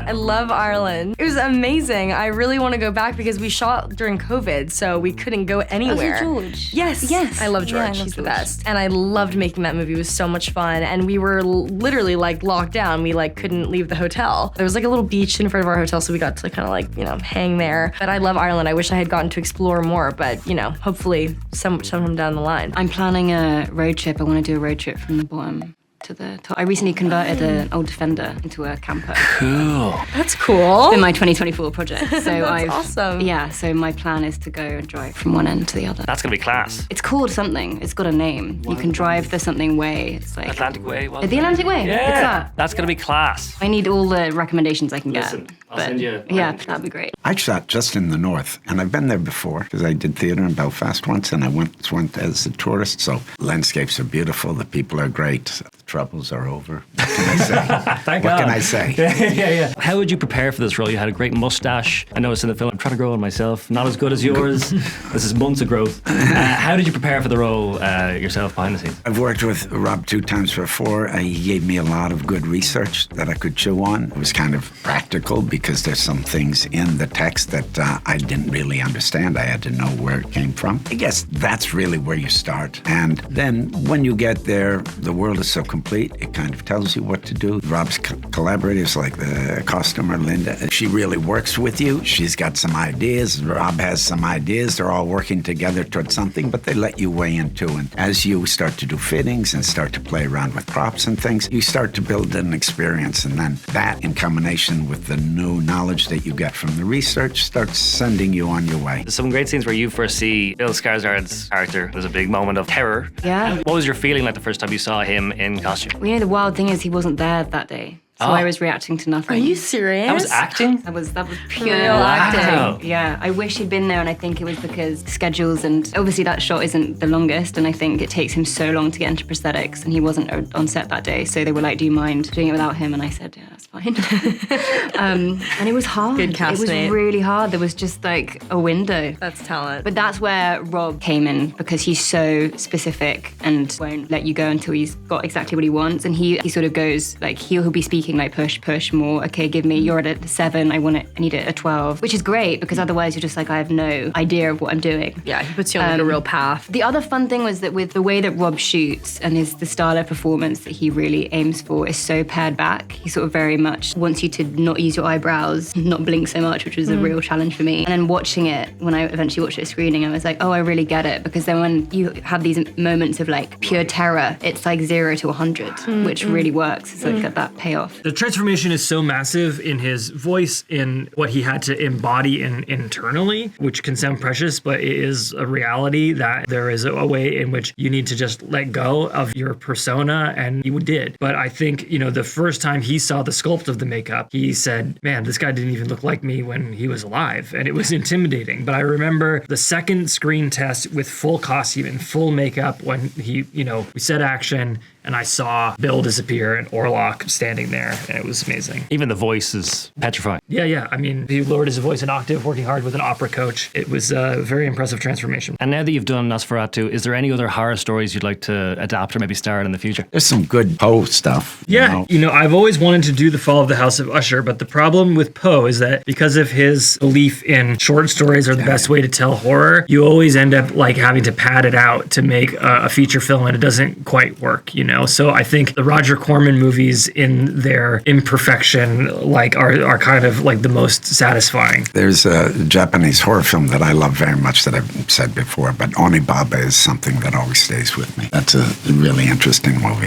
I love Ireland. It was amazing. I really want to go back because we shot during COVID, so we couldn't go anywhere. Oh, George. Yes. I love George. Yeah, I love He's the George. best. And I loved making that movie. It was so much fun. And we were literally like locked down. We like couldn't leave the hotel. There was like a little beach in front of our hotel, so we got to kind of like, hang there. But I love Ireland. I wish I had gotten to explore more, but hopefully sometime down the line. I'm planning a road trip. I want to do a road trip from the bottom to the top. I recently converted an old Defender into a camper. Cool. That's cool. In my 2024 project. So That's awesome. Yeah, so my plan is to go and drive from one end to the other. That's going to be class. It's called something. It's got a name. You can drive the something way. It's like Atlantic Way, wasn't the it? Atlantic Way. Yeah. It's that. That's going to be class. I need all the recommendations I can Listen, get. I'll send you- Yeah, that'd be great. I shot just in the north, and I've been there before because I did theater in Belfast once, and I went as a tourist. So landscapes are beautiful, the people are great, the troubles are over. What can I say? Thank What God. can I say? yeah. How would you prepare for this role? You had a great mustache. I noticed in the film, I'm trying to grow one myself. Not as good as yours. This is months of growth. How did you prepare for the role yourself behind the scenes? I've worked with Rob 2 times before. He gave me a lot of good research that I could chew on. It was kind of practical because there's some things in the text that I didn't really understand. I had to know where it came from. I guess that's really where you start. And then when you get there, the world is so complete, it kind of tells you what to do. Rob's collaborators, like the costumer, Linda, she really works with you. She's got some ideas. Rob has some ideas. They're all working together towards something, but they let you weigh in too. And as you start to do fittings and start to play around with props and things, you start to build an experience. And then that, in combination with the new knowledge that you get from the research, starts sending you on your way. There's some great scenes where you first see Bill Skarsgård's character. There's a big moment of terror. Yeah. What was your feeling like the first time you saw him in costume? Well, the wild thing is he wasn't there that day. So Oh. I was reacting to nothing. Are you serious? That was acting? That was pure Real acting. Wow. Yeah, I wish he'd been there, and I think it was because schedules, and obviously that shot isn't the longest, and I think it takes him so long to get into prosthetics, and he wasn't on set that day, so they were like, "Do you mind doing it without him?" And I said, "Yeah, that's fine." And it was hard. Good It was castmate. really hard. There was just like a window. That's talent. But that's where Rob came in because he's so specific and won't let you go until he's got exactly what he wants. And he sort of goes like he'll be speaking like push more. Okay, give me. You're at a 7. I need it at a 12, which is great because otherwise you're just like I have no idea of what I'm doing. Yeah, he puts you on like a real path. The other fun thing was that with the way that Rob shoots and the style of performance that he really aims for is so pared back. He sort of very much wants you to not use your eyebrows, not blink so much, which was a real challenge for me. And then watching it, when I eventually watched it at screening, I was like, oh, I really get it. Because then when you have these moments of like pure terror, it's like 0 to 100, which really works. It's like that payoff. The transformation is so massive in his voice, in what he had to embody internally, which can sound precious, but it is a reality that there is a way in which you need to just let go of your persona, and he did. But I think, the first time he saw the sculpt of the makeup, he said, man, this guy didn't even look like me when he was alive, and it was intimidating. But I remember the second screen test with full costume and full makeup when we said action, and I saw Bill disappear and Orlock standing there, and it was amazing. Even the voice is petrifying. Yeah. I mean, he lowered his voice an octave, working hard with an opera coach. It was a very impressive transformation. And now that you've done Nosferatu, is there any other horror stories you'd like to adapt or maybe star in the future? There's some good Poe stuff. Yeah, I've always wanted to do The Fall of the House of Usher, but the problem with Poe is that because of his belief in short stories are the best way to tell horror, you always end up like having to pad it out to make a feature film, and it doesn't quite work, So I think the Roger Corman movies in their imperfection are kind of like the most satisfying. There's a Japanese horror film that I love very much that I've said before, but Onibaba is something that always stays with me. That's a really interesting movie.